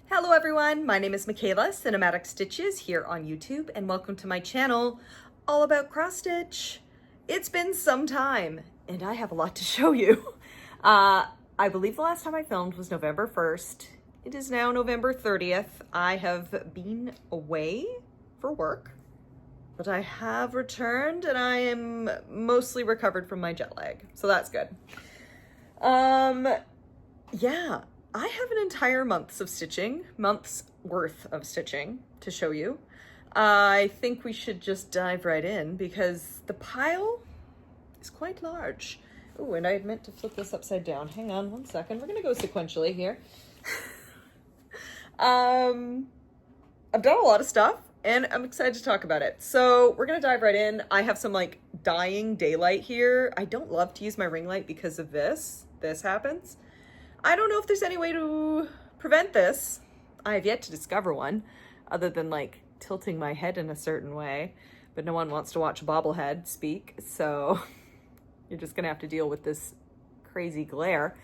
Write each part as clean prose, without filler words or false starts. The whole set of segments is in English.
Hello everyone, my name is Michaela, Cinematic Stitches here on YouTube, and welcome to my channel all about cross stitch. It's been some time and I have a lot to show you. I believe the last time I filmed was November 1st. It is now November 30th. I have been away for work, but I have returned and I am mostly recovered from my jet lag, so that's good. Yeah. I have an entire month's worth of stitching to show you. I think we should just dive right in because the pile is quite large. Oh, and I had meant to flip this upside down. Hang on one second. We're gonna go sequentially here. I've done a lot of stuff and I'm excited to talk about it. So we're gonna dive right in. I have some like dying daylight here. I don't love to use my ring light because of this. This happens. I don't know if there's any way to prevent this. I have yet to discover one other than like tilting my head in a certain way, but no one wants to watch a bobblehead speak. So you're just gonna have to deal with this crazy glare.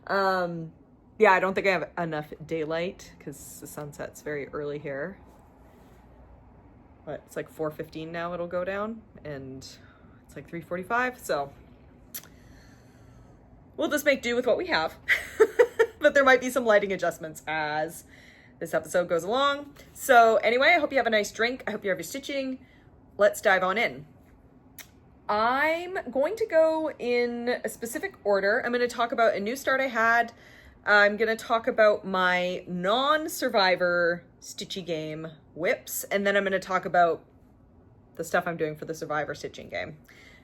Yeah, I don't think I have enough daylight because the sunset's very early here. But it's like 4:15 now it'll go down and it's like 3:45. So we'll just make do with what we have. But there might be some lighting adjustments as this episode goes along. So anyway, I hope you have a nice drink. I hope you have your stitching. Let's dive on in. I'm going to go in a specific order. I'm going to talk about a new start I had. I'm going to talk about my non-survivor stitchy game whips. And then I'm going to talk about the stuff I'm doing for the survivor stitching game.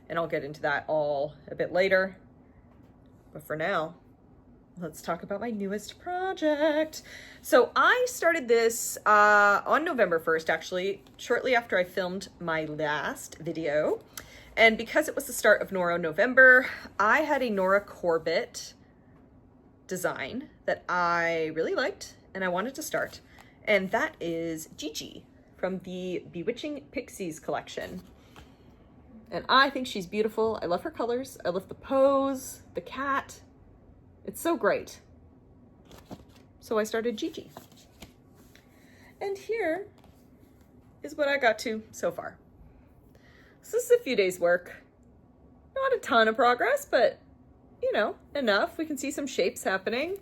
And I'll get into that all a bit later. But for now, let's talk about my newest project. So I started this on November 1st, actually, shortly after I filmed my last video. And because it was the start of Nora November, I had a Nora Corbett design that I really liked and I wanted to start. And that is Gigi from the Bewitching Pixies collection. And I think she's beautiful. I love her colors. I love the pose, the cat. It's so great. So I started Gigi. And here is what I got to so far. So this is a few days work. Not a ton of progress, but you know, enough. We can see some shapes happening.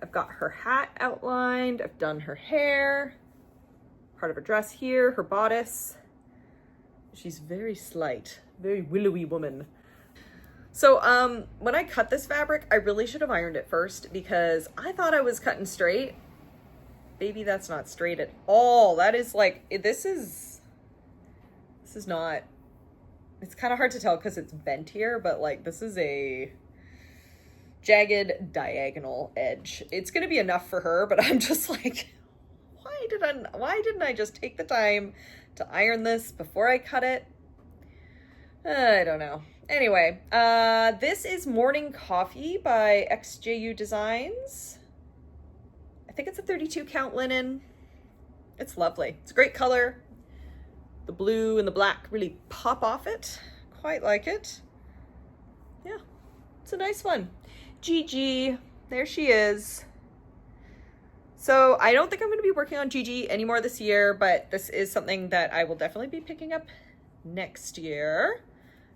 I've got her hat outlined. I've done her hair, part of her dress here, her bodice. She's very slight, very willowy woman. So when I cut this fabric, I really should have ironed it first because I thought I was cutting straight. Baby, that's not straight at all. That is like, this is not, it's kind of hard to tell because it's bent here, but like this is a jagged diagonal edge. It's going to be enough for her, but I'm just like, why didn't I just take the time to iron this before I cut it? I don't know. Anyway, this is Morning Coffee by XJU Designs. I think it's a 32 count linen. It's lovely. It's a great color. The blue and the black really pop off it. Quite like it. Yeah, it's a nice one. Gigi, there she is. So I don't think I'm going to be working on Gigi anymore this year, but this is something that I will definitely be picking up next year.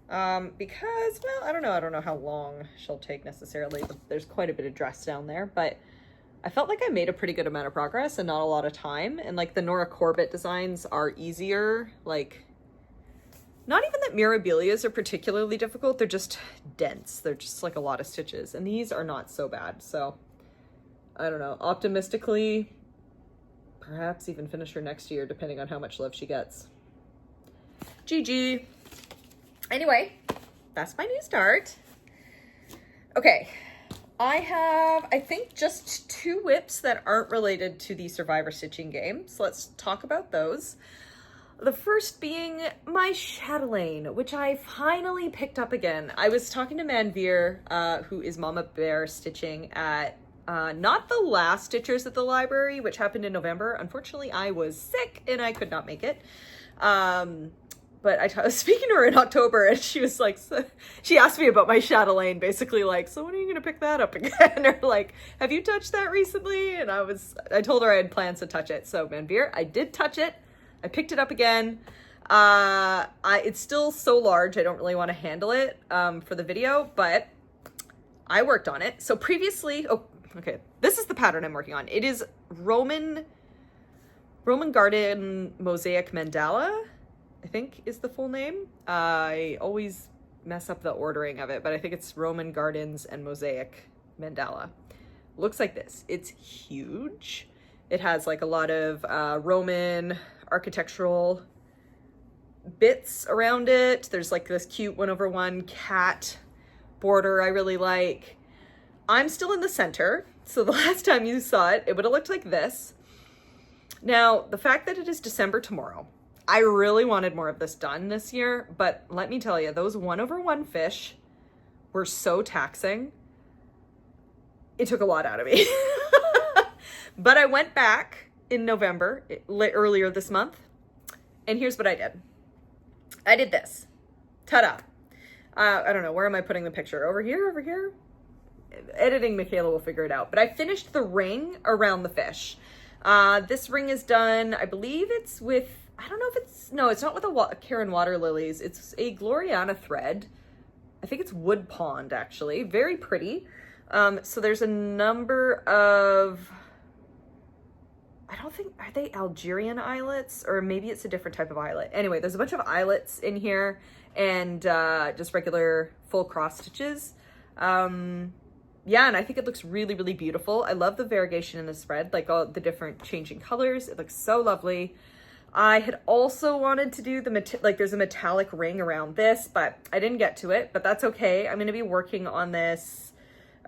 Because, well, I don't know how long she'll take necessarily, but there's quite a bit of dress down there, but I felt like I made a pretty good amount of progress and not a lot of time. And like the Nora Corbett designs are easier, like not even that Mirabilias are particularly difficult. They're just dense. They're just like a lot of stitches and these are not so bad. So I don't know, optimistically, perhaps even finish her next year, depending on how much love she gets. Gigi. Anyway, that's my new start. Okay, I have, I think, just 2 whips that aren't related to the Survivor Stitching game. So let's talk about those. The first being my Chatelaine, which I finally picked up again. I was talking to Manveer, who is Mama Bear Stitching at not the last Stitchers at the library, which happened in November. Unfortunately, I was sick and I could not make it. but I was speaking to her in October, and she was like, she asked me about my Chatelaine, basically like, so when are you going to pick that up again? Or like, have you touched that recently? And I told her I had plans to touch it. So Manveer, I did touch it. I picked it up again. It's still so large, I don't really want to handle it for the video, but I worked on it. So previously, oh, okay, this is the pattern I'm working on. It is Roman Garden Mosaic Mandala, I think is the full name. I always mess up the ordering of it, but I think it's Roman Gardens and Mosaic Mandala. Looks like this. It's huge. It has like a lot of Roman architectural bits around it. There's like this cute 1/1 cat border I really like. I'm still in the center, so the last time you saw it, it would have looked like this. Now, the fact that it is December tomorrow, I really wanted more of this done this year, but let me tell you, those 1/1 fish were so taxing. It took a lot out of me. But I went back in November, earlier this month, and here's what I did. I did this. Ta-da. I don't know, where am I putting the picture? Over here, over here? Editing Michaela will figure it out. But I finished the ring around the fish. This ring is done, I believe it's with, I don't know if it's, no, it's not with a Karen Water Lilies. It's a Gloriana thread. I think it's Wood Pond, actually. Very pretty. So there's a number of, I don't think, are they Algerian eyelets? Or maybe it's a different type of eyelet. Anyway, there's a bunch of eyelets in here and just regular full cross stitches. Yeah, and I think it looks really, really beautiful. I love the variegation in this thread, like all the different changing colors. It looks so lovely. I had also wanted to do there's a metallic ring around this, but I didn't get to it, but that's okay. I'm going to be working on this.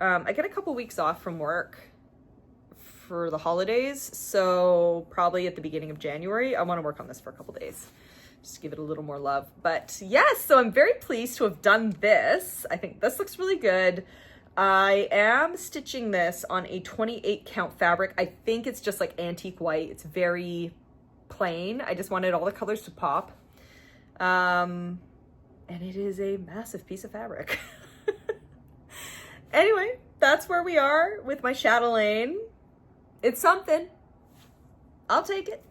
I get a couple weeks off from work for the holidays, so probably at the beginning of January, I want to work on this for a couple days. Just give it a little more love. But yes, so I'm very pleased to have done this. I think this looks really good. I am stitching this on a 28 count fabric. I think it's just like antique white. It's very plain. I just wanted all the colors to pop. And it is a massive piece of fabric. Anyway, that's where we are with my Chatelaine. It's something. I'll take it.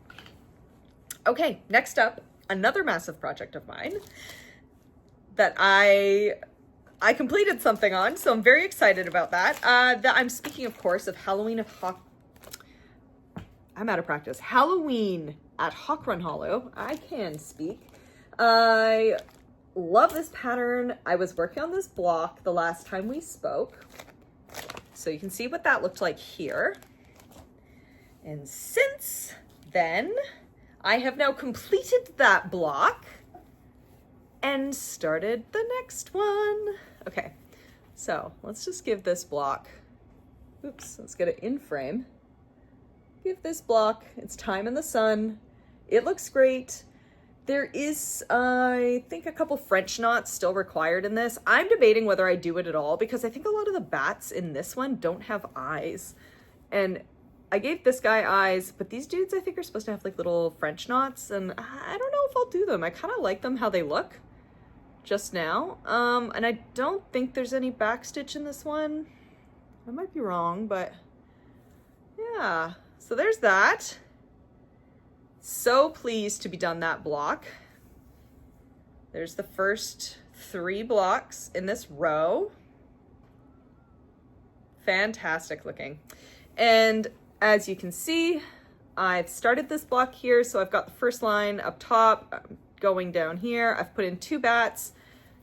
Okay, next up, another massive project of mine that I completed something on, so I'm very excited about that. I'm speaking, of course, of Halloween I'm out of practice. Halloween at Hawkrun Hollow. I can speak. I love this pattern. I was working on this block the last time we spoke, so you can see what that looked like here. And since then, I have now completed that block and started the next one. Okay, so let's just give this block, oops, let's get it in frame. Give this block its time in the sun. It looks great. There is, I think, a couple French knots still required in this. I'm debating whether I do it at all because I think a lot of the bats in this one don't have eyes. And I gave this guy eyes, but these dudes I think are supposed to have like little French knots, and I don't know if I'll do them. I kind of like them how they look just now. And I don't think there's any backstitch in this one. I might be wrong, but yeah. So there's that. So pleased to be done that block. There's the first 3 blocks in this row. Fantastic looking. And as you can see, I've started this block here. So I've got the first line up top, going down here. I've put in 2 bats.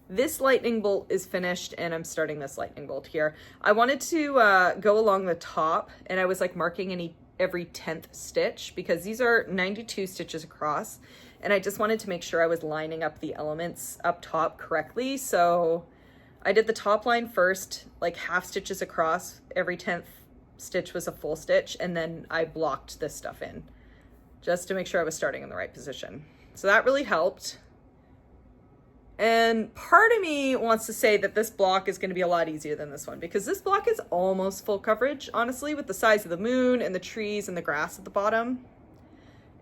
This lightning bolt is finished and I'm starting this lightning bolt here. I wanted to go along the top, and I was like marking every 10th stitch because these are 92 stitches across, and I just wanted to make sure I was lining up the elements up top correctly. So I did the top line first, like half stitches across. Every 10th stitch was a full stitch, and then I blocked this stuff in just to make sure I was starting in the right position. So that really helped. And part of me wants to say that this block is going to be a lot easier than this one, because this block is almost full coverage, honestly, with the size of the moon and the trees and the grass at the bottom.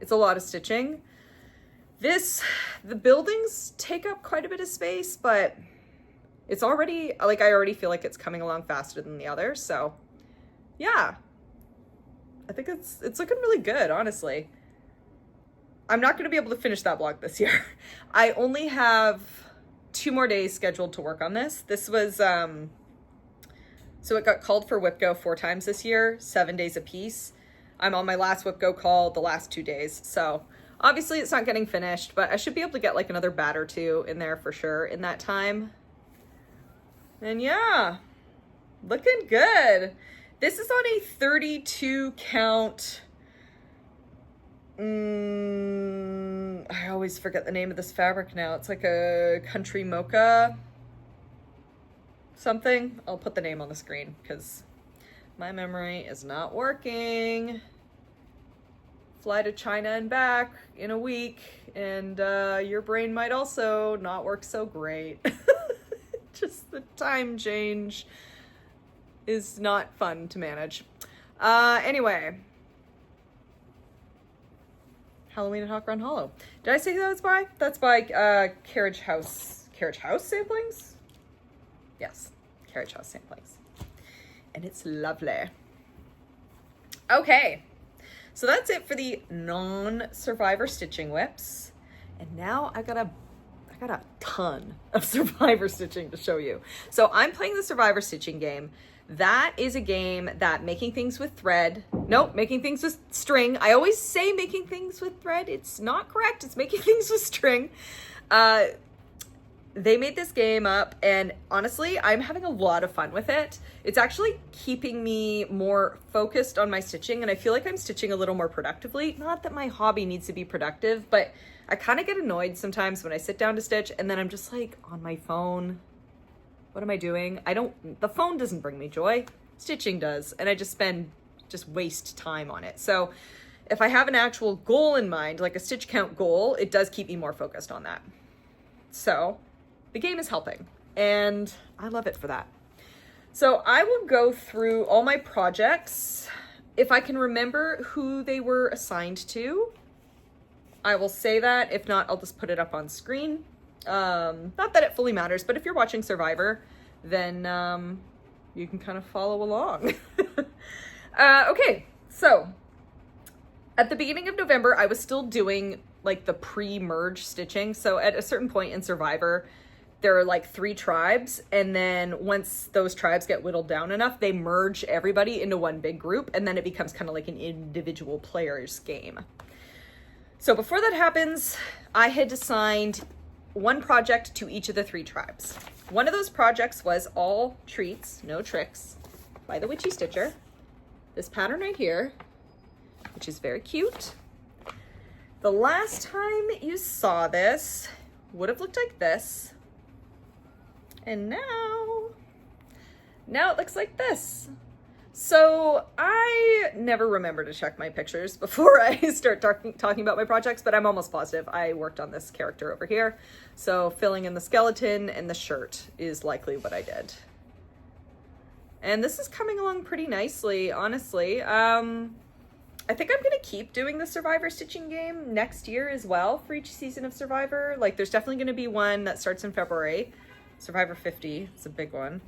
It's a lot of stitching. The buildings take up quite a bit of space, but it's already, like, I already feel like it's coming along faster than the others. So yeah, I think it's looking really good, honestly. I'm not going to be able to finish that blog this year. I only have 2 more days scheduled to work on this. This was, so it got called for WIPGO 4 times this year, 7 days apiece. I'm on my last WIPGO call the last 2 days. So obviously it's not getting finished, but I should be able to get like another bat or 2 in there for sure in that time. And yeah, looking good. This is on a 32 count. I always forget the name of this fabric now. It's like a country mocha something. I'll put the name on the screen because my memory is not working. Fly to China and back in a week, and your brain might also not work so great. Just the time change is not fun to manage. Anyway. Halloween at Hawkrun Hollow. Did I say who that was by? That's by Carriage House. Carriage House Samplings? Yes, Carriage House Samplings. And it's lovely. Okay, so that's it for the non-Survivor stitching whips. And now I got a ton of Survivor stitching to show you. So I'm playing the Survivor stitching game. That is a game that making things with thread, nope, making things with string. I always say making things with thread. It's not correct. It's making things with string. They made this game up, and honestly, I'm having a lot of fun with it. It's actually keeping me more focused on my stitching, and I feel like I'm stitching a little more productively. Not that my hobby needs to be productive, but I kind of get annoyed sometimes when I sit down to stitch, and then I'm just like on my phone. What am I doing? The phone doesn't bring me joy. Stitching does. And I just waste time on it. So if I have an actual goal in mind, like a stitch count goal, it does keep me more focused on that. So the game is helping, and I love it for that. So I will go through all my projects. If I can remember who they were assigned to, I will say that. If not, I'll just put it up on screen. Not that it fully matters, but if you're watching Survivor, then you can kind of follow along. Okay, so at the beginning of November, I was still doing like the pre-merge stitching. So at a certain point in Survivor, there are like 3 tribes, and then once those tribes get whittled down enough, they merge everybody into one big group, and then it becomes kind of like an individual player's game. So before that happens, I had assigned 1 project to each of the 3 tribes. One of those projects was all treats, no tricks, by the Witchy Stitcher. This pattern right here, which is very cute. The last time you saw this would have looked like this. And now it looks like this. So I never remember to check my pictures before I start talking about my projects, but I'm almost positive I worked on this character over here. So filling in the skeleton and the shirt is likely what I did. And this is coming along pretty nicely, honestly. I think I'm gonna keep doing the Survivor stitching game next year as well for each season of Survivor. Like there's definitely gonna be one that starts in February. Survivor 50, it's a big one.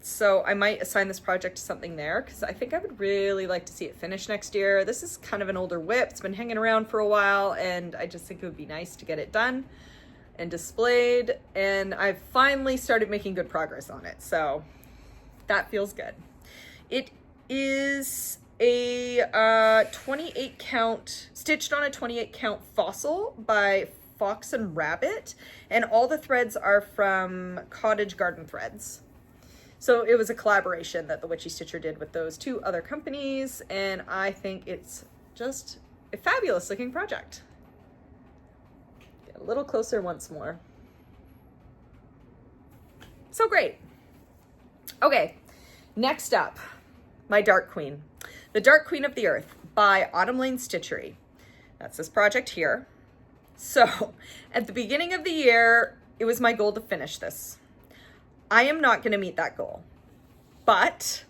So I might assign this project to something there because I think I would really like to see it finish next year. This is kind of an older whip. It's been hanging around for a while, and I just think it would be nice to get it done and displayed. And I've finally started making good progress on it. So that feels good. It is a 28 count, stitched on a 28 count fossil by Fox and Rabbit, and all the threads are from Cottage Garden Threads. So it was a collaboration that the Witchy Stitcher did with those 2 other companies, and I think it's just a fabulous looking project. Get a little closer once more. So great. Okay, next up, my Dark Queen. The Dark Queen of the Earth by Autumn Lane Stitchery. That's this project here. So at the beginning of the year, it was my goal to finish this. I am not going to meet that goal, but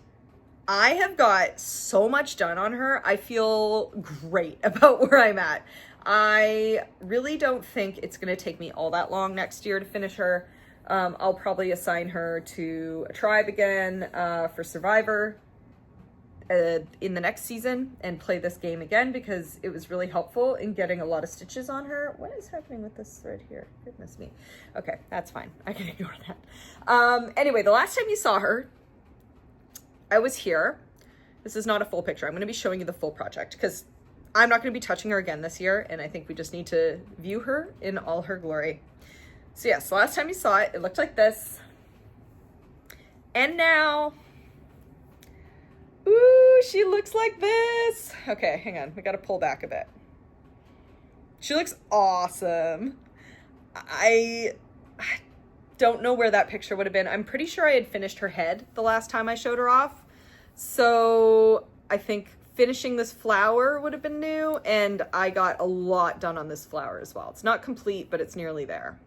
I have got so much done on her. I feel great about where I'm at. I really don't think it's going to take me all that long next year to finish her. I'll probably assign her to a tribe again for Survivor in the next season and play this game again because it was really helpful in getting a lot of stitches on her. What is happening with this thread here? Goodness me. Okay, that's fine. I can ignore that. Anyway, the last time you saw her, I was here. This is not a full picture. I'm going to be showing you the full project because I'm not going to be touching her again this year, and I think we just need to view her in all her glory. So yes, last time you saw it, it looked like this. And now, ooh, she looks like this. Okay, hang on. We got to pull back a bit. She looks awesome. I don't know where that picture would have been. I'm pretty sure I had finished her head the last time I showed her off. So I think finishing this flower would have been new, and I got a lot done on this flower as well. It's not complete, but it's nearly there.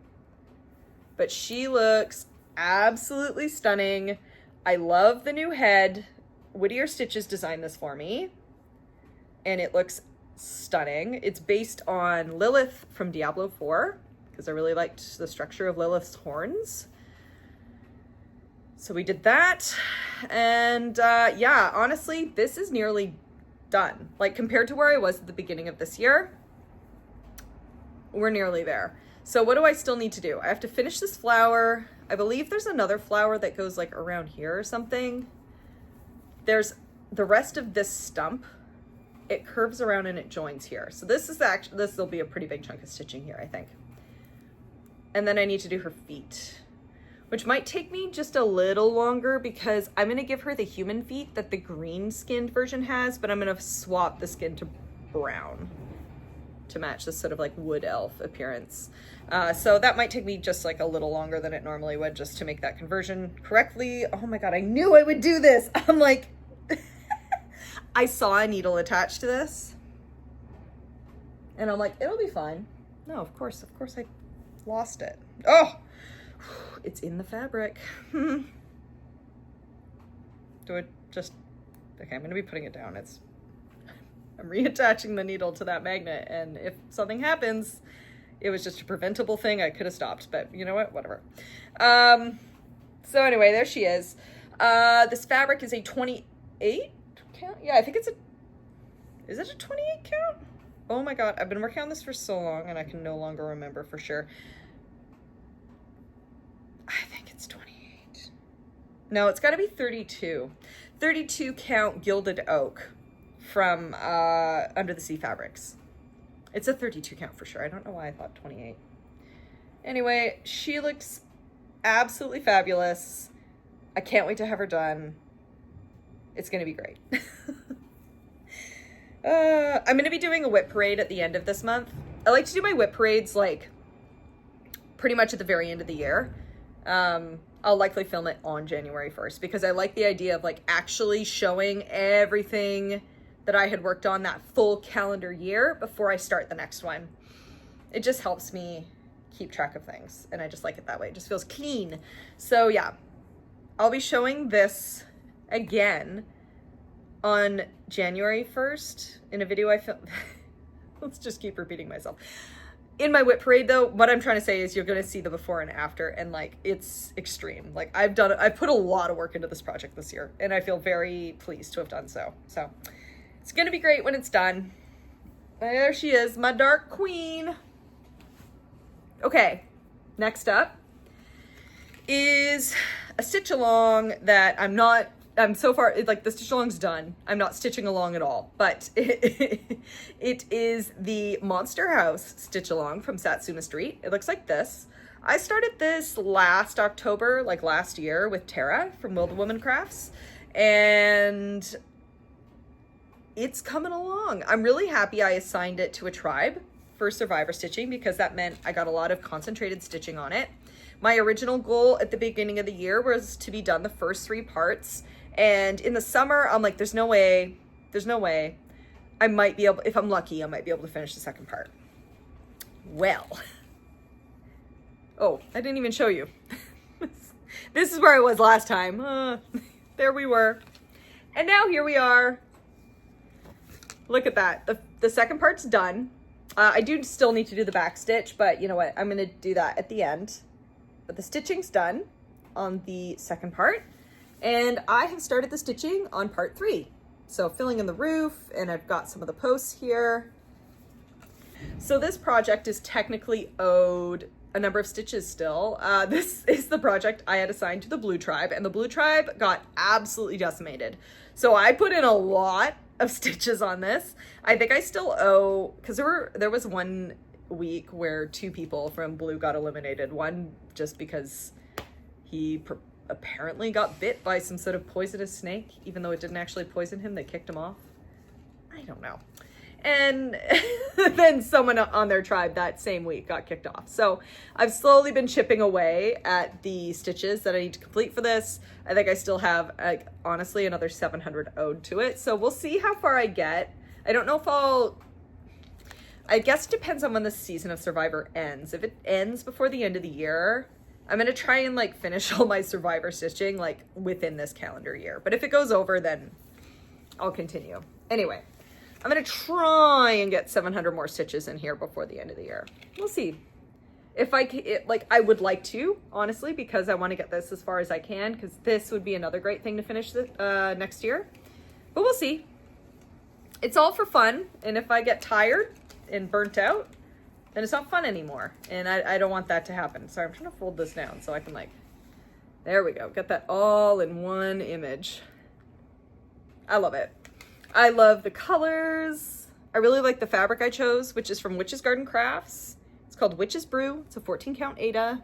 But she looks absolutely stunning. I love the new head. Whittier Stitches designed this for me, and it looks stunning. It's based on Lilith from Diablo 4, because I really liked the structure of Lilith's horns. So we did that, and yeah, honestly, this is nearly done. Like, compared to where I was at the beginning of this year, we're nearly there. So what do I still need to do? I have to finish this flower. I believe there's another flower that goes like around here or something. There's the rest of this stump. It curves around and it joins here. So this is actually, this will be a pretty big chunk of stitching here, I think. And then I need to do her feet, which might take me just a little longer because I'm going to give her the human feet that the green skinned version has, but I'm going to swap the skin to brown to match this sort of like wood elf appearance. So that might take me just like a little longer than it normally would just to make that conversion correctly. Oh my God, I knew I would do this. I'm like, I saw a needle attached to this and I'm like, it'll be fine. No, of course I lost it. Oh, it's in the fabric. Do it just, okay, I'm gonna be putting it down. I'm reattaching the needle to that magnet, and if something happens, it was just a preventable thing. I could have stopped, but you know what, whatever. So anyway, there she is. This fabric is a 28 count. Yeah, I think is it a 28 count? Oh my God, I've been working on this for so long and I can no longer remember for sure. I think it's 28. No, it's gotta be 32. 32 count gilded oak from Under the Sea Fabrics. It's a 32 count for sure. I don't know why I thought 28. Anyway, she looks absolutely fabulous. I can't wait to have her done. It's gonna be great. I'm gonna be doing a whip parade at the end of this month. I like to do my whip parades like pretty much at the very end of the year. I'll likely film it on January 1st because I like the idea of like actually showing everything that I had worked on that full calendar year before I start the next one. It just helps me keep track of things, and I just like it that way. It just feels clean. So yeah, I'll be showing this again on January 1st in a video I filmed. Let's just keep repeating myself. In my whip parade though, what I'm trying to say is you're going to see the before and after, and like, it's extreme. Like I've put a lot of work into this project this year, and I feel very pleased to have done so. So it's going to be great when it's done. There she is, my dark queen. Okay, next up is a stitch along that I'm so far, like the stitch along's done. I'm not stitching along at all, but it is the Monster House stitch along from Satsuma Street. It looks like this. I started this last October, like last year, with Tara from Wild Woman Crafts, and it's coming along. I'm really happy I assigned it to a tribe for Survivor stitching because that meant I got a lot of concentrated stitching on it. My original goal at the beginning of the year was to be done the first 3 parts. And in the summer, I'm like, there's no way. I might be able, if I'm lucky, I might be able to finish the second part. Well, oh, I didn't even show you. This is where I was last time. There we were. And now here we are. Look at that. The second part's done. I do still need to do the back stitch, but you know what? I'm going to do that at the end. But the stitching's done on the second part. And I have started the stitching on part 3. So filling in the roof, and I've got some of the posts here. So this project is technically owed a number of stitches still. This is the project I had assigned to the blue tribe, and the blue tribe got absolutely decimated. So I put in a lot of stitches on this. I think I still owe, because there was one week where 2 people from blue got eliminated. One just because he apparently got bit by some sort of poisonous snake, even though it didn't actually poison him. They kicked him off. I don't know. And then someone on their tribe that same week got kicked off. So I've slowly been chipping away at the stitches that I need to complete for this. I think I still have, like, honestly, another 700 owed to it. So we'll see how far I get. I don't know if I guess it depends on when the season of Survivor ends. If it ends before the end of the year, I'm going to try and like finish all my Survivor stitching like within this calendar year. But if it goes over, then I'll continue. Anyway, I'm going to try and get 700 more stitches in here before the end of the year. We'll see. If I would like to, honestly, because I want to get this as far as I can, because this would be another great thing to finish next year. But we'll see. It's all for fun. And if I get tired and burnt out, then it's not fun anymore. And I don't want that to happen. So I'm trying to fold this down so I can there we go. Get that all in one image. I love it. I love the colors. I really like the fabric I chose, which is from Witch's Garden Crafts. It's called Witch's Brew. It's a 14 count Aida.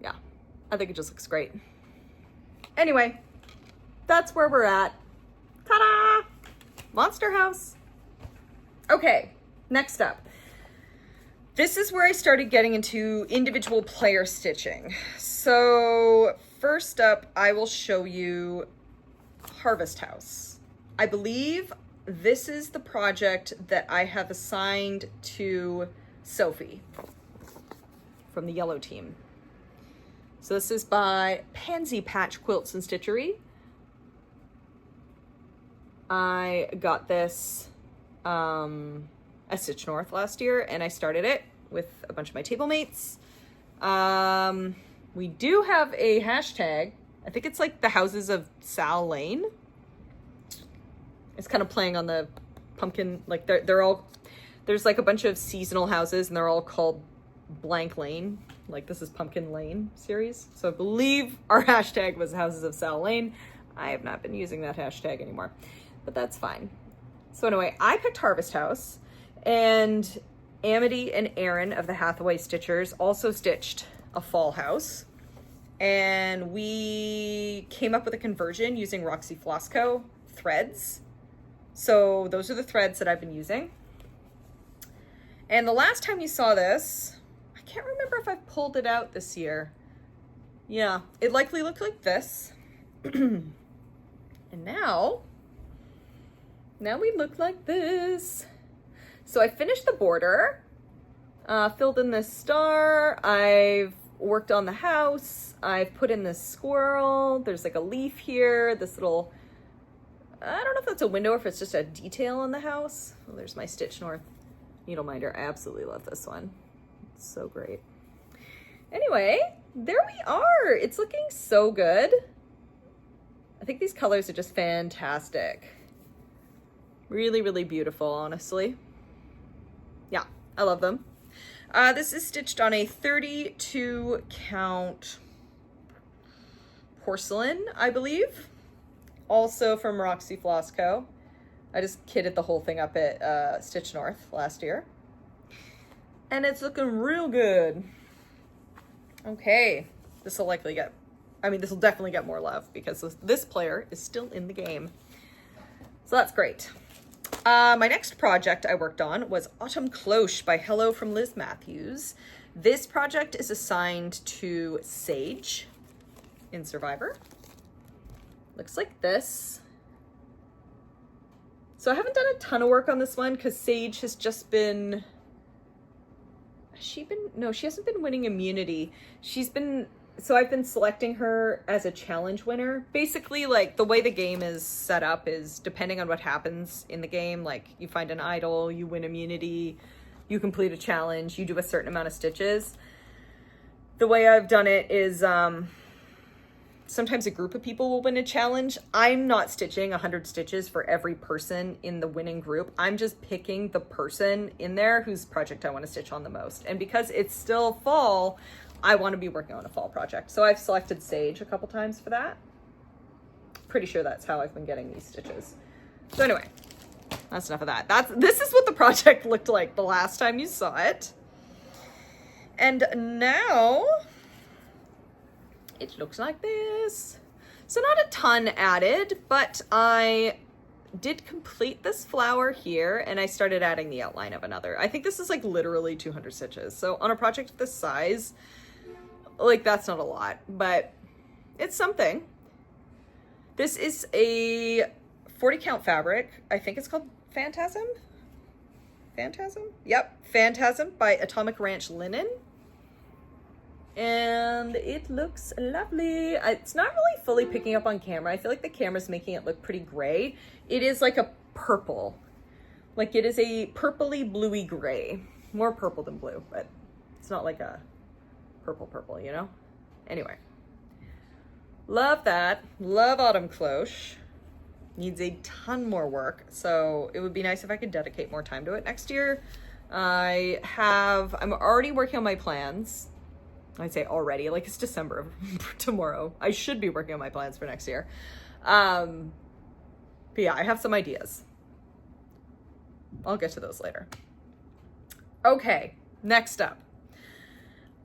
Yeah, I think it just looks great. Anyway, that's where we're at. Ta-da! Monster House. Okay, next up. This is where I started getting into individual player stitching. So first up, I will show you Harvest House. I believe this is the project that I have assigned to Sophie from the yellow team. So this is by Pansy Patch Quilts and Stitchery. I got this at Stitch North last year, and I started it with a bunch of my table mates. We do have a hashtag. I think it's like the Houses of Sal Lane. It's kind of playing on the pumpkin, like they're all, there's like a bunch of seasonal houses and they're all called blank lane. Like this is Pumpkin Lane series. So I believe our hashtag was Houses of Sal Lane. I have not been using that hashtag anymore, but that's fine. So anyway, I picked Harvest House, and Amity and Aaron of the Hathaway Stitchers also stitched a fall house. And we came up with a conversion using Roxy Flosco threads. So those are the threads that I've been using. And the last time you saw this, I can't remember if I pulled it out this year. Yeah, it likely looked like this. And now we look like this. So I finished the border, filled in this star. I've worked on the house. I've put in this squirrel. There's like a leaf here. This little, I don't know if that's a window or if it's just a detail on the house. Well, there's my Stitch North needle minder. I absolutely love this one. It's so great. Anyway, there we are. It's looking so good. I think these colors are just fantastic. Really, really beautiful, honestly. Yeah, I love them. This is stitched on a 32 count porcelain, I believe. Also from Roxy Flosco. I just kitted the whole thing up at Stitch North last year. And it's looking real good. Okay, this will likely get, this will definitely get more love because this player is still in the game. So that's great. My next project I worked on was Autumn Cloche by Hello from Liz Mathews. This project is assigned to Sage in Survivor. Looks like this. So I haven't done a ton of work on this one because Sage has just been, no, she hasn't been winning immunity. She's been so I've been selecting her as a challenge winner. Basically, like, the way the game is set up is depending on what happens in the game, like, you find an idol, you win immunity, you complete a challenge, you do a certain amount of stitches. The way I've done it is, sometimes a group of people will win a challenge. I'm not stitching 100 stitches for every person in the winning group. I'm just picking the person in there whose project I want to stitch on the most. And because it's still fall, I want to be working on a fall project. So I've selected Sage a couple times for that. Pretty sure that's how I've been getting these stitches. So anyway, that's enough of that. This is what the project looked like the last time you saw it. And now it looks like this. So not a ton added, but I did complete this flower here and I started adding the outline of another. I think this is like literally 200 stitches. So on a project this size, like, that's not a lot, but it's something. This is a 40 count fabric. I think it's called Phantasm? Phantasm? Yep, Phantasm by Atomic Ranch Linen. And it looks lovely. It's not really fully picking up on camera. I feel like the camera's making it look pretty gray. It is like a purple. Like, it is a purpley bluey gray. More purple than blue, but it's not like a purple, you know? Anyway. Love that. Love Autumn Cloche. Needs a ton more work, so it would be nice if I could dedicate more time to it next year. I'm already working on my plans. I'd say already, like, it's December tomorrow. I should be working on my plans for next year. But yeah, I have some ideas. I'll get to those later. Okay, next up.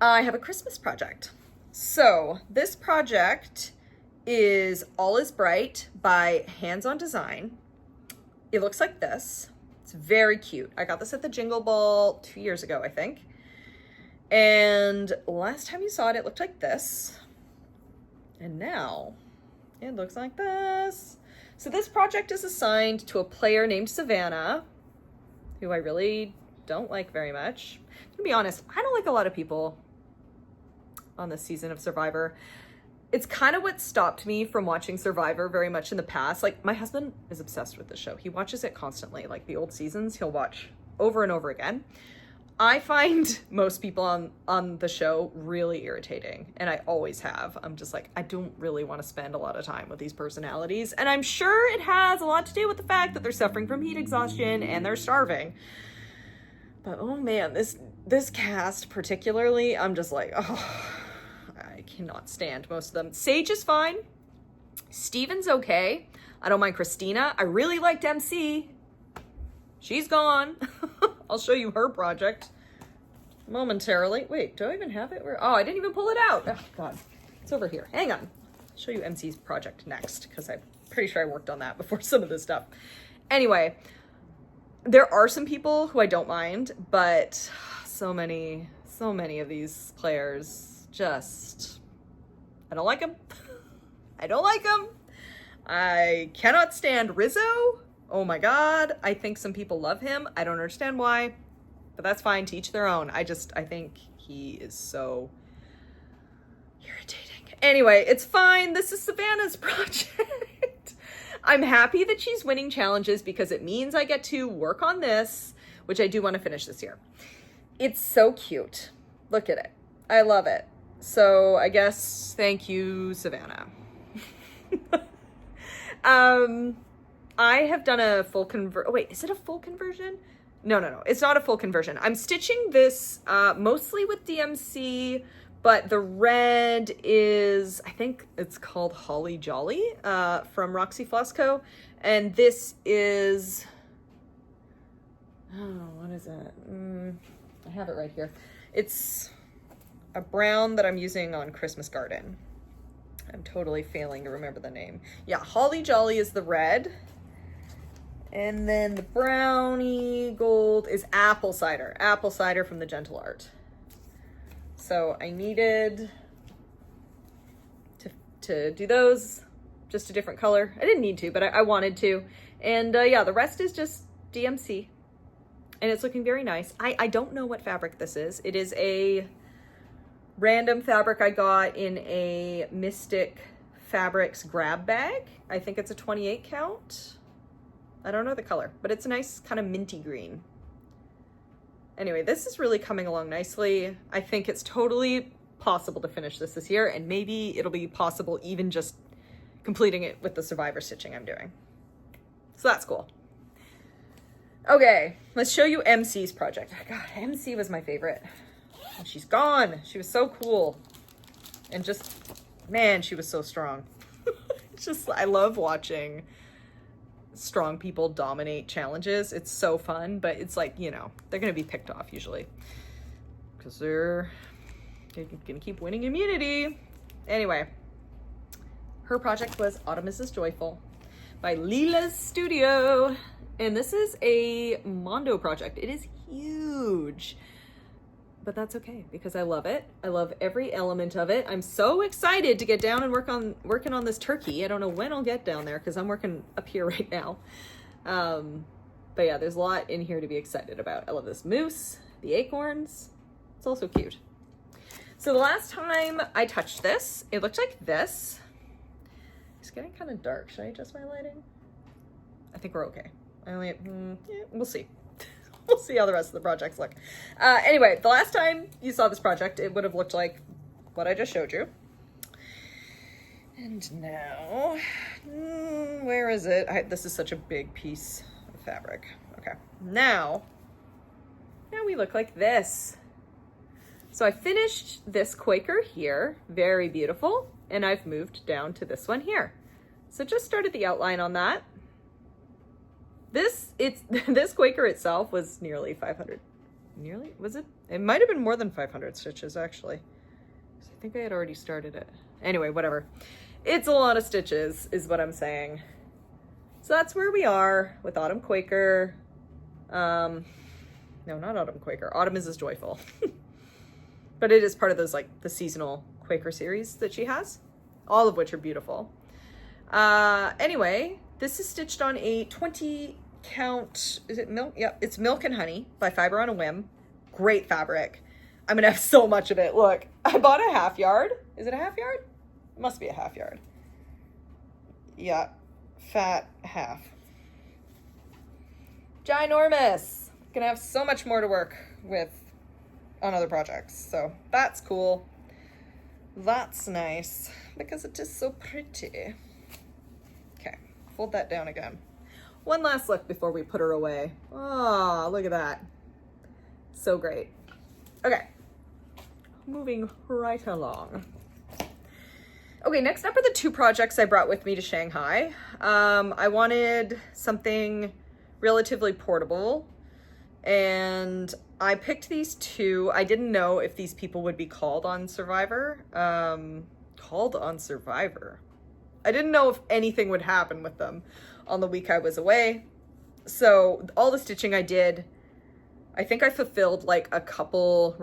I have a Christmas project. So this project is All Is Bright by Hands On Design. It looks like this. It's very cute. I got this at the Jingle Ball 2 years ago, I think. And last time you saw it, it looked like this. And now it looks like this. So this project is assigned to a player named Savannah, who I really don't like very much. To be honest, I don't like a lot of people on this season of Survivor. It's kind of what stopped me from watching Survivor very much in the past. Like, my husband is obsessed with the show. He watches it constantly. Like, the old seasons, he'll watch over and over again. I find most people on the show really irritating, and I always have. I'm just like, I don't really want to spend a lot of time with these personalities, and I'm sure it has a lot to do with the fact that they're suffering from heat exhaustion and they're starving. But oh man, this cast particularly, I'm just like, oh, I cannot stand most of them. Sage is fine. Steven's okay. I don't mind Christina. I really liked MC. She's gone. I'll show you her project momentarily. Wait, do I even have it? Oh, I didn't even pull it out. Oh, God. It's over here. Hang on. I'll show you MC's project next, because I'm pretty sure I worked on that before some of this stuff. Anyway, there are some people who I don't mind, but so many of these players just, I don't like them. I don't like them. I cannot stand Rizzo. Oh my God. I think some people love him. I don't understand why, but that's fine, to each their own. I think he is so irritating. Anyway, it's fine. This is Savannah's project. I'm happy that she's winning challenges because it means I get to work on this, which I do want to finish this year. It's so cute. Look at it. I love it. So I guess thank you, Savannah. I have done a full wait, is it a full conversion? No, it's not a full conversion. I'm stitching this mostly with DMC, but the red is, I think it's called Holly Jolly from Roxy Floss Co. And this is, what is it? I have it right here. It's a brown that I'm using on Christmas Garden. I'm totally failing to remember the name. Yeah, Holly Jolly is the red. And then the brownie gold is apple cider. Apple cider from the Gentle So I needed to do those, just a different color. I didn't need to, but I wanted to. And yeah, the rest is just DMC. And it's looking very nice. I don't know what fabric this is. It is a random fabric I got in a Mystic Fabrics grab bag. I think it's a 28 count. I don't know the color, but it's a nice kind of minty green. Anyway, this is really coming along nicely. I think it's totally possible to finish this year, and maybe it'll be possible even just completing it with the survivor stitching I'm doing. So that's cool. Okay, let's show you MC's project. God, MC was my favorite. And she's gone. She was so cool. And just, man, she was so strong. It's just, I love watching strong people dominate challenges. It's so fun, but it's like, you know, they're going to be picked off usually because they're going to keep winning immunity. Anyway, her project was Autumn is Joyful by Lila's Studio. And this is a Mondo project. It is huge, but that's okay because I love it. I love every element of it. I'm so excited to get down and working on this turkey. I don't know when I'll get down there because I'm working up here right now. But yeah, there's a lot in here to be excited about. I love this moose, the acorns. It's also cute. So the last time I touched this, it looked like this. It's getting kind of dark. Should I adjust my lighting? I think we're okay. Yeah, we'll see. We'll see how the rest of the projects look. Anyway, the last time you saw this project, it would have looked like what I just showed you. And now, where is it? This is such a big piece of fabric. Okay, now we look like this. So I finished this Quaker here, very beautiful, and I've moved down to this one here. So just started the outline on that. This Quaker itself was nearly 500. Nearly? Was it? It might have been more than 500 stitches, actually. I think I had already started it. Anyway, whatever. It's a lot of stitches, is what I'm saying. So that's where we are with Autumn Quaker. No, not Autumn Quaker. Autumn is Joyful. But it is part of those, like, the seasonal Quaker series that she has, all of which are beautiful. Anyway, this is stitched on a 20 count, is it milk? Yep, it's Milk and Honey by Fiber on a Whim. Great fabric. I'm gonna have so much of it. Look, I bought a half yard. Is it a half yard? It must be a half yard. Yeah, fat half. Ginormous. Gonna have so much more to work with on other projects. So that's cool. That's nice because it is so pretty. Okay, fold that down again. One last look before we put her away. Oh, look at that. So great. Okay, moving right along. Okay, next up are the two projects I brought with me to Shanghai. I wanted something relatively portable, and I picked these two. I didn't know if these people would be called on Survivor. Called on Survivor. I didn't know if anything would happen with them on the week I was away. So all the stitching I did, I think I fulfilled like a couple,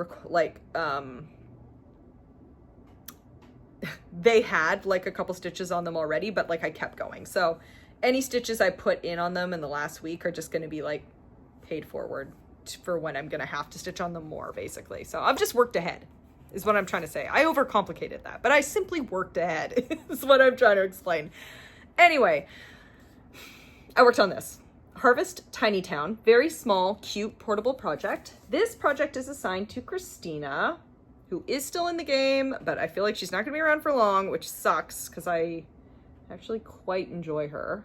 they had like a couple stitches on them already, but like I kept going. So any stitches I put in on them in the last week are just going to be like paid forward for when I'm going to have to stitch on them more, basically. So I've just worked ahead is what I'm trying to say. I overcomplicated that, but I simply worked ahead is what I'm trying to explain. Anyway, I worked on this. Harvest Tiny Town, very small, cute, portable project. This project is assigned to Christina, who is still in the game, but I feel like she's not going to be around for long, which sucks because I actually quite enjoy her.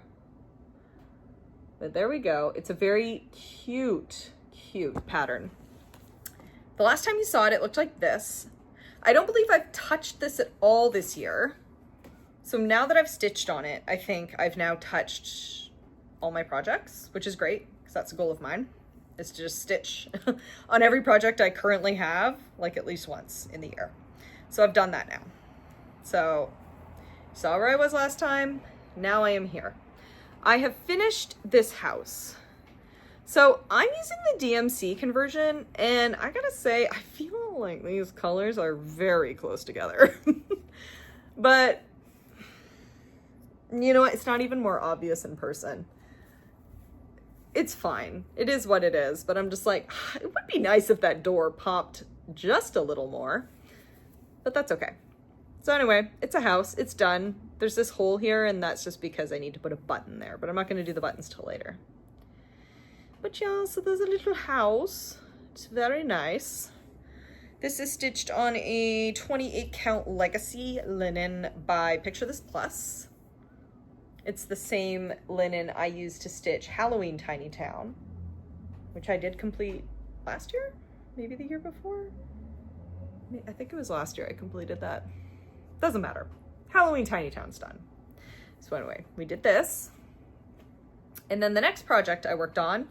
But there we go. It's a very cute pattern. The last time you saw it, it looked like this. I don't believe I've touched this at all this year. So now that I've stitched on it, I think I've now touched all my projects, which is great because that's a goal of mine, is to just stitch on every project I currently have, like at least once in the year. So I've done that now. So you saw where I was last time. Now I am here. I have finished this house. So I'm using the DMC conversion, and I gotta say, I feel like these colors are very close together. But, you know what? It's not even more obvious in person. It's fine. It is what it is, but I'm just like, it would be nice if that door popped just a little more. but that's okay. So anyway, it's a house, it's done. There's this hole here, and that's just because I need to put a button there, but I'm not gonna do the buttons till later. But yeah, so there's a little house. It's very nice. This is stitched on a 28 count legacy linen by Picture This Plus. It's the same linen I used to stitch Halloween Tiny Town, which I did complete last year, maybe the year before. I think it was last year I completed that. Doesn't matter. Halloween Tiny Town's done. So anyway, we did this. And then the next project I worked on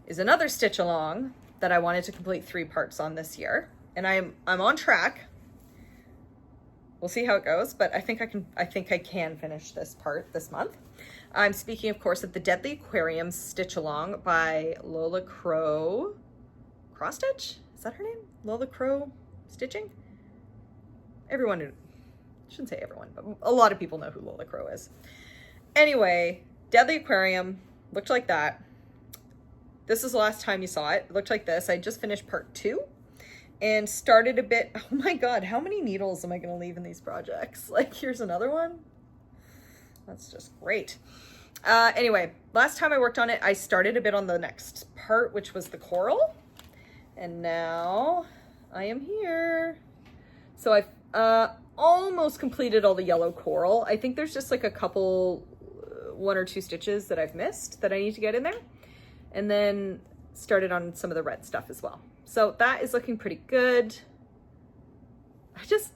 is another stitch along that I wanted to complete 3 parts on this year. And I'm on track. We'll see how it goes, but I think I can finish this part this month. I'm speaking, of course, of the Deadly Aquarium Stitch Along by Lola Crossstitch? Is that her name? Lola Crow Stitching? Everyone, shouldn't say everyone, but a lot of people know who Lola Crow is. Anyway, Deadly Aquarium looked like that. This is the last time you saw it. It looked like this. I just finished part 2 and started a bit. Oh my God, how many needles am I going to leave in these projects? Like, here's another one. That's just great. Anyway, last time I worked on it, I started a bit on the next part, which was the coral. And now I am here. So I've almost completed all the yellow coral. I think there's just like a couple, 1 or 2 stitches that I've missed that I need to get in there. And then started on some of the red stuff as well. So that is looking pretty good. I just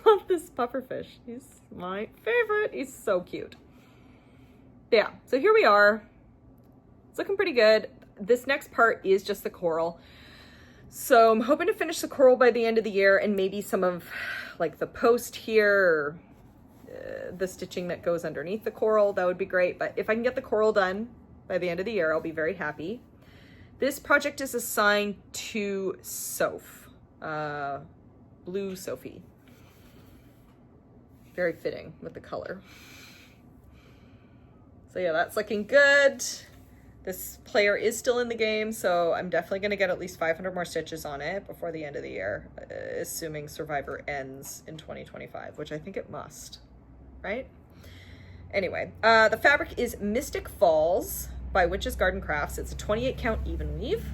love this pufferfish. He's my favorite. He's so cute. But yeah, so here we are. It's looking pretty good. This next part is just the coral. So I'm hoping to finish the coral by the end of the year, and maybe some of like the post here, or the stitching that goes underneath the coral. That would be great. But if I can get the coral done by the end of the year, I'll be very happy. This project is assigned to Soph, Blue Sophie. Very fitting with the color. So yeah, that's looking good. This player is still in the game, so I'm definitely going to get at least 500 more stitches on it before the end of the year, assuming Survivor ends in 2025, which I think it must, right? Anyway, the fabric is Mystic Falls by Witch's Garden Crafts. It's a 28 count even weave,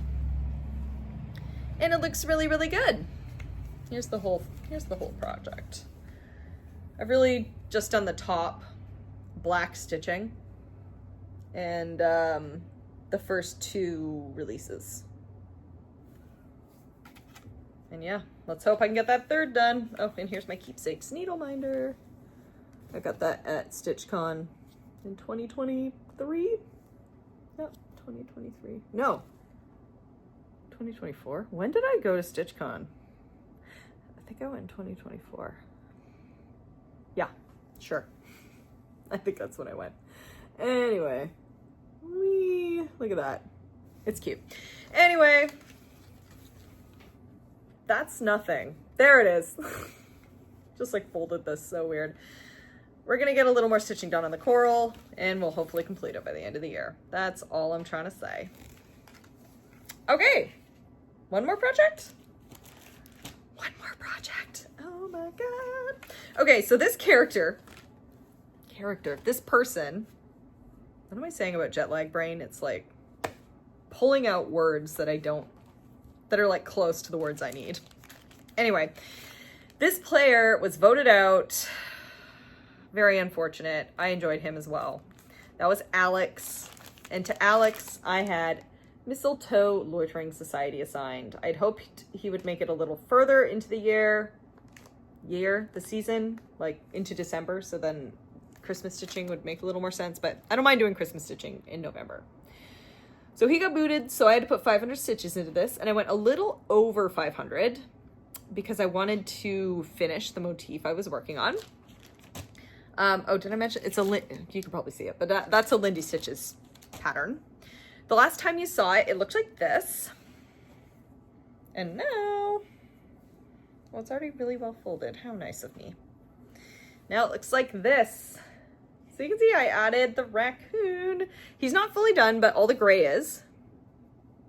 and it looks really, really good. Here's the whole project. I've really just done the top black stitching and the first 2 releases. And yeah, let's hope I can get that 3rd done. Oh, and here's my keepsakes needle minder. I got that at StitchCon in 2023. Yep, 2023. No, 2024. When did I go to StitchCon? I think I went in 2024. Yeah, sure. I think that's when I went. Anyway, look at that. It's cute. Anyway, that's nothing. There it is. Just like folded this, so weird. We're gonna get a little more stitching done on the coral, and we'll hopefully complete it by the end of the year. That's all I'm trying to say. Okay, one more project? One more project. Oh my God. Okay, so this this person, what am I saying about jet lag brain? It's like pulling out words that that are like close to the words I need. Anyway, this player was voted out. Very unfortunate. I enjoyed him as well. That was Alex. And to Alex, I had Mistletoe Loitering Society assigned. I'd hoped he would make it a little further into the the season, like into December, so then Christmas stitching would make a little more sense, but I don't mind doing Christmas stitching in November. So he got booted, so I had to put 500 stitches into this, and I went a little over 500 because I wanted to finish the motif I was working on. Oh, did I mention, you can probably see it, but that's a Lindy Stitches pattern. The last time you saw it, it looked like this. And now, well, it's already really well folded. How nice of me. Now it looks like this. So you can see I added the raccoon. He's not fully done, but all the gray is.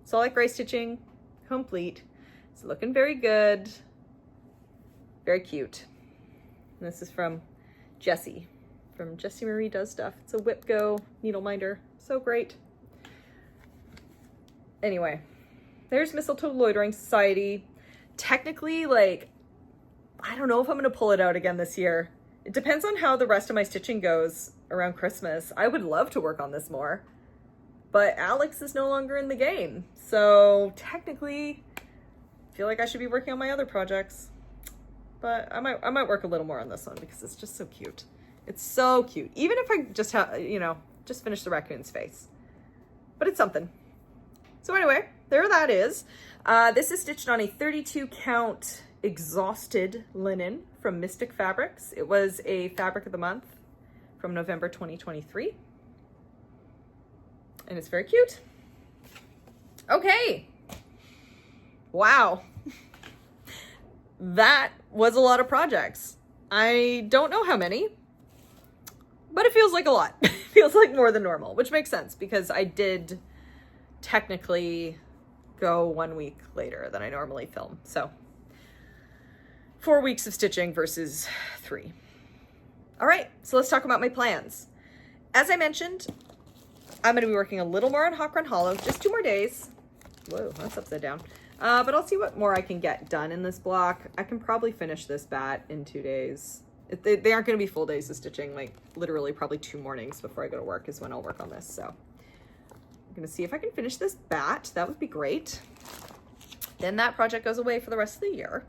So all that gray stitching complete. It's looking very good. Very cute. And this is from Jessie, from Jessie Marie Does Stuff. It's a Whip Go needle minder. So great. Anyway, there's Mistletoe Loitering Society. Technically, like, I don't know if I'm going to pull it out again this year. It depends on how the rest of my stitching goes around Christmas. I would love to work on this more, but Alex is no longer in the game. So technically, I feel like I should be working on my other projects, but I might work a little more on this one because it's just so cute. It's so cute. Even if I just have, you know, just finish the raccoon's face, but it's something. So anyway, there that is. This is stitched on a 32 count exhausted linen from Mystic Fabrics. It was a fabric of the month from November 2023. And it's very cute. Okay. Wow. That was a lot of projects. I don't know how many, but it feels like a lot. It feels like more than normal, which makes sense because I did technically go 1 week later than I normally film. So 4 weeks of stitching versus 3. All right, so let's talk about my plans. As I mentioned, I'm gonna be working a little more on Hawkrun Hollow, just 2 more days. Whoa, that's upside down. But I'll see what more I can get done in this block. I can probably finish this bat in 2 days. They aren't gonna be full days of stitching, like literally probably 2 mornings before I go to work is when I'll work on this, so. I'm gonna see if I can finish this bat. That would be great. Then that project goes away for the rest of the year.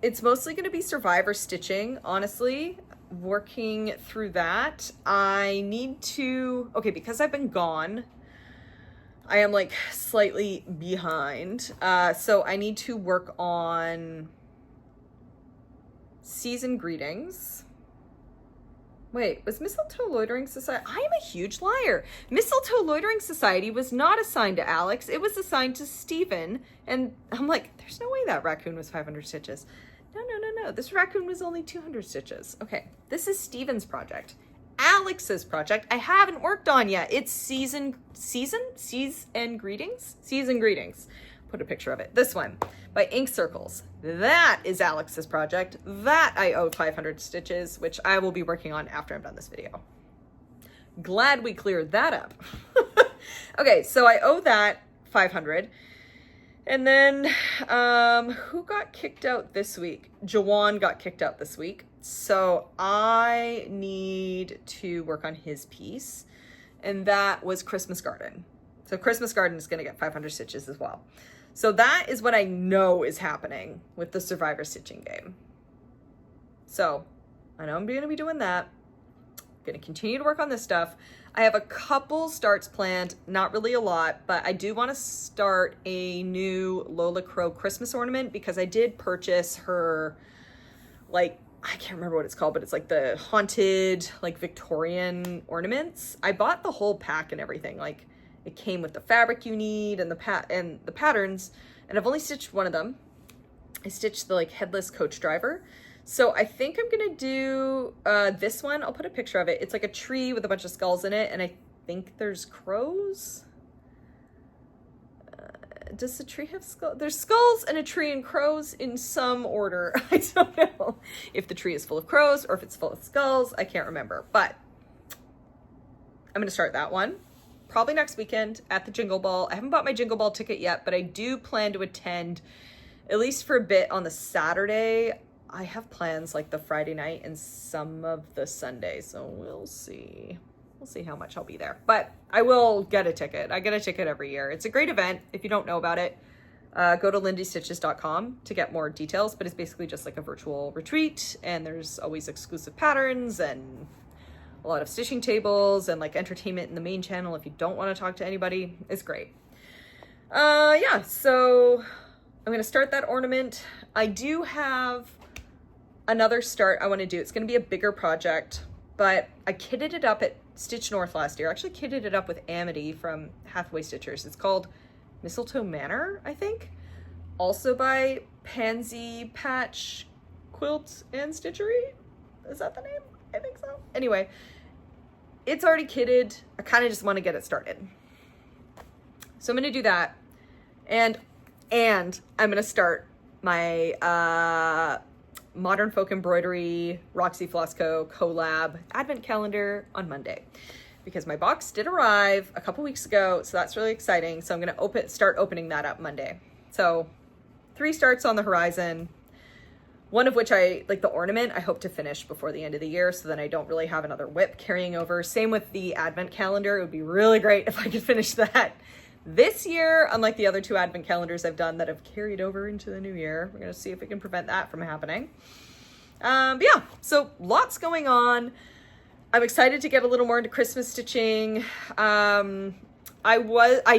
It's mostly gonna be survivor stitching, honestly. Working through that. I need to, okay, because I've been gone, I am like slightly behind. So I need to work on season greetings. Wait, was Mistletoe Loitering Society? I am a huge liar. Mistletoe Loitering Society was not assigned to Alex. It was assigned to Steven. And I'm like, there's no way that raccoon was 500 stitches. No. This raccoon was only 200 stitches. Okay, this is Steven's project. Alex's project I haven't worked on yet. It's season greetings? Season greetings. Put a picture of it. This one by Ink Circles. That is Alex's project. That I owe 500 stitches, which I will be working on after I'm done this video. Glad we cleared that up. Okay, so I owe that 500. And then, who got kicked out this week? Jawan got kicked out this week. So I need to work on his piece. And that was Christmas Garden. So Christmas Garden is going to get 500 stitches as well. So that is what I know is happening with the Survivor Stitching game. So I know I'm going to be doing that. I'm going to continue to work on this stuff. I have a couple starts planned, not really a lot, but I do want to start a new Lola Crow Christmas ornament because I did purchase her, like, I can't remember what it's called, but it's like the haunted, like Victorian ornaments. I bought the whole pack and everything. Like, it came with the fabric you need and the patterns, and I've only stitched one of them. I stitched the like headless coach driver. So I think I'm gonna do this one. I'll put a picture of it. It's like a tree with a bunch of skulls in it, and I think there's crows. Does the tree have skulls? There's skulls and a tree and crows in some order. I don't know if the tree is full of crows or if it's full of skulls. I can't remember, but I'm gonna start that one. Probably next weekend at the Jingle Ball. I haven't bought my Jingle Ball ticket yet, but I do plan to attend at least for a bit on the Saturday. I have plans like the Friday night and some of the Sunday, so we'll see. We'll see how much I'll be there, but I will get a ticket. I get a ticket every year. It's a great event. If you don't know about it, go to lindystitches.com to get more details, but it's basically just like a virtual retreat, and there's always exclusive patterns and a lot of stitching tables and like entertainment in the main channel if you don't want to talk to anybody. It's great. Yeah, so I'm going to start that ornament. I do have another start I want to do. It's going to be a bigger project, but I kitted it up at Stitch North last year. I actually kitted it up with Amity from Hathaway Stitchers. It's called Mistletoe Manor, I think. Also by Pansy, Patch, Quilts, and Stitchery. Is that the name? I think so. Anyway, it's already kitted. I kind of just want to get it started. So I'm going to do that. And I'm going to start my Modern Folk Embroidery Roxy Flossco collab advent calendar on Monday, because my box did arrive a couple weeks ago, so that's really exciting. So I'm gonna start opening that up Monday. So 3 starts on the horizon, one of which like the ornament, I hope to finish before the end of the year, so then I don't really have another whip carrying over. Same with the advent calendar. It would be really great if I could finish that this year, unlike the other 2 advent calendars I've done that have carried over into the new year. We're gonna see if we can prevent that from happening. But yeah, so lots going on. I'm excited to get a little more into Christmas stitching. I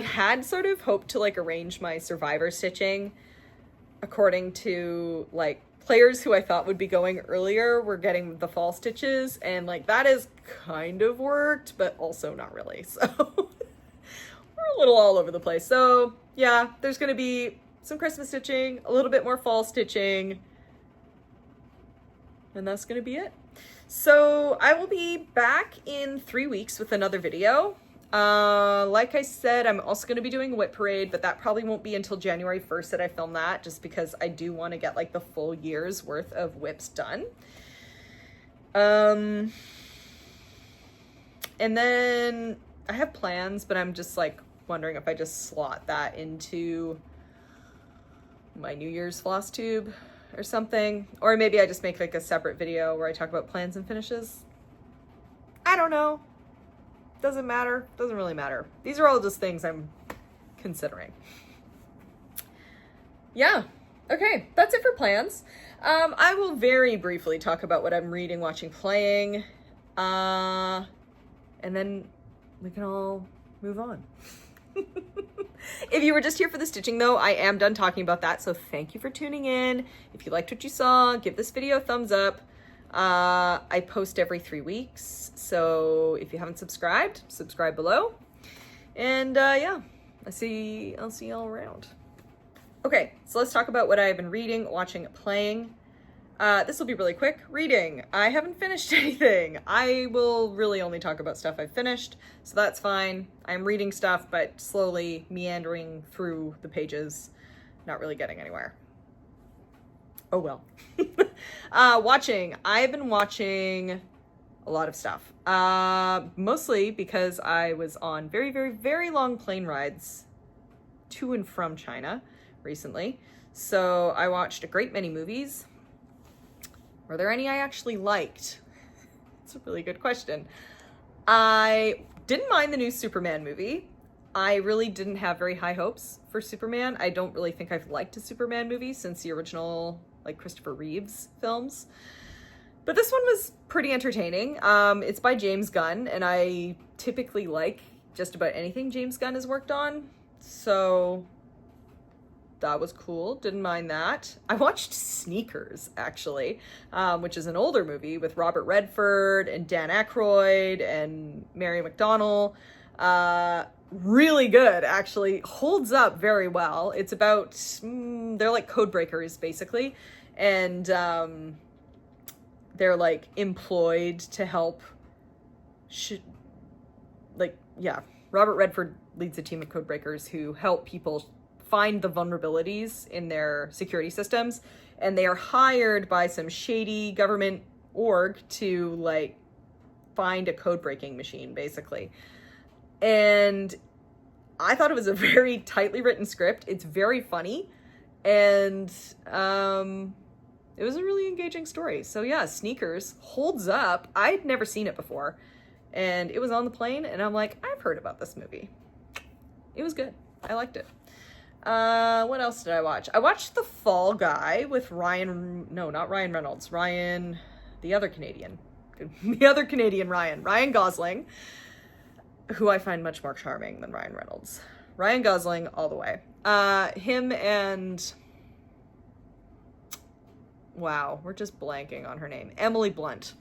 had sort of hoped to like arrange my survivor stitching according to like players who I thought would be going earlier were getting the fall stitches, and like that has kind of worked, but also not really. So we're a little all over the place. So yeah, there's going to be some Christmas stitching, a little bit more fall stitching, and that's going to be it. So I will be back in 3 weeks with another video. Like I said, I'm also going to be doing a whip parade, but that probably won't be until January 1st that I film that, just because I do want to get like the full year's worth of whips done. And then I have plans, but I'm just like wondering if I just slot that into my New Year's Flosstube or something, or maybe I just make like a separate video where I talk about plans and finishes. I don't know. Doesn't matter. Doesn't really matter. These are all just things I'm considering. Yeah. Okay. That's it for plans. I will very briefly talk about what I'm reading, watching, playing. And then we can all move on. If you were just here for the stitching though, I am done talking about that. So thank you for tuning in. If you liked what you saw, give this video a thumbs up. I post every 3 weeks, so if you haven't subscribed, subscribe below. And yeah, I'll see y'all around. Okay, so let's talk about what I've been reading, watching, playing. This will be really quick. Reading. I haven't finished anything. I will really only talk about stuff I've finished, so that's fine. I'm reading stuff, but slowly meandering through the pages, not really getting anywhere. Oh well. Watching. I've been watching a lot of stuff. Mostly because I was on very, very, very long plane rides to and from China recently. So I watched a great many movies. Were there any I actually liked? It's a really good question. I didn't mind the new Superman movie. I really didn't have very high hopes for Superman. I don't really think I've liked a Superman movie since the original, like, Christopher Reeves films. But this one was pretty entertaining. It's by James Gunn, and I typically like just about anything James Gunn has worked on. So that was cool. Didn't mind that. I watched Sneakers, actually, which is an older movie with Robert Redford and Dan Aykroyd and Mary McDonnell. Really good, actually. Holds up very well. It's about, they're like code breakers, basically. And they're like employed to help, Robert Redford leads a team of code breakers who help people find the vulnerabilities in their security systems. And they are hired by some shady government org to like find a code breaking machine, basically. And I thought it was a very tightly written script. It's very funny. And it was a really engaging story. So yeah, Sneakers holds up. I'd never seen it before. And it was on the plane, and I'm like, I've heard about this movie. It was good. I liked it. What else did I watch? I watched The Fall Guy with not Ryan Reynolds. The other Canadian Ryan Gosling, who I find much more charming than Ryan Reynolds. Ryan Gosling all the way. Him and, wow, we're just blanking on her name. Emily Blunt.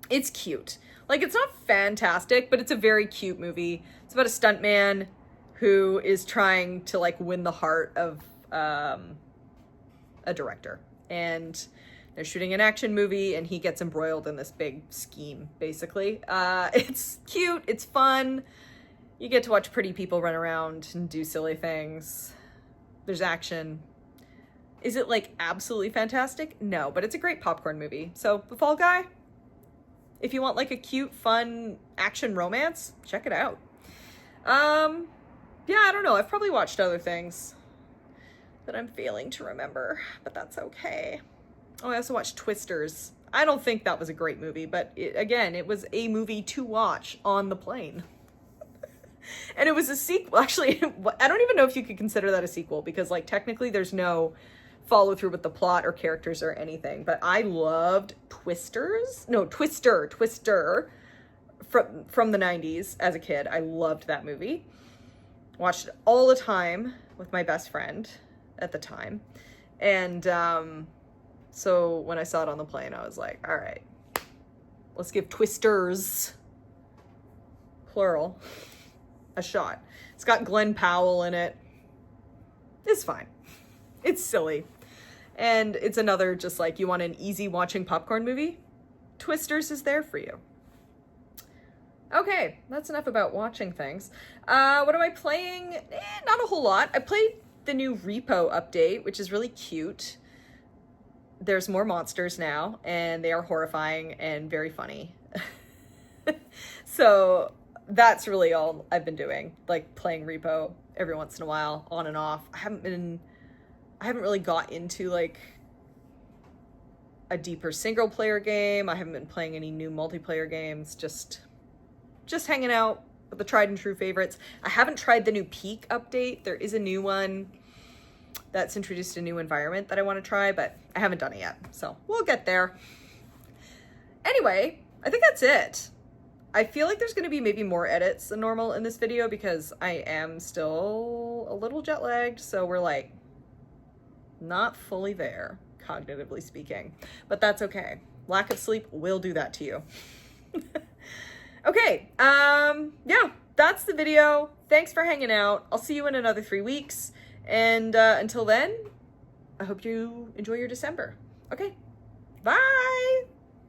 It's cute. Like, it's not fantastic, but it's a very cute movie. It's about a stuntman who is trying to like win the heart of a director. And they're shooting an action movie, and he gets embroiled in this big scheme, basically. It's cute. It's fun. You get to watch pretty people run around and do silly things. There's action. Is it like absolutely fantastic? No, but it's a great popcorn movie. So The Fall Guy, if you want like a cute, fun action romance, check it out. Yeah, I don't know. I've probably watched other things that I'm failing to remember, but that's okay. Oh, I also watched Twisters. I don't think that was a great movie, but again, it was a movie to watch on the plane. And it was a sequel. Actually, I don't even know if you could consider that a sequel because, like, technically there's no follow through with the plot or characters or anything. But I loved Twister from the 90s as a kid. I loved that movie. Watched it all the time with my best friend at the time. And so when I saw it on the plane, I was like, all right, let's give Twisters, plural, a shot. It's got Glenn Powell in it. It's fine. It's silly. And it's another just like, you want an easy watching popcorn movie? Twisters is there for you. Okay, that's enough about watching things. What am I playing? Not a whole lot. I played the new Repo update, which is really cute. There's more monsters now, and they are horrifying and very funny. So that's really all I've been doing, like playing Repo every once in a while, on and off. I haven't really got into like a deeper single player game. I haven't been playing any new multiplayer games, just hanging out with the tried and true favorites. I haven't tried the new Peak update. There is a new one that's introduced a new environment that I want to try, but I haven't done it yet. So we'll get there. Anyway, I think that's it. I feel like there's going to be maybe more edits than normal in this video because I am still a little jet lagged. So we're like not fully there, cognitively speaking, but that's okay. Lack of sleep will do that to you. Okay, yeah, that's the video. Thanks for hanging out. I'll see you in another 3 weeks. And until then, I hope you enjoy your December. Okay, bye.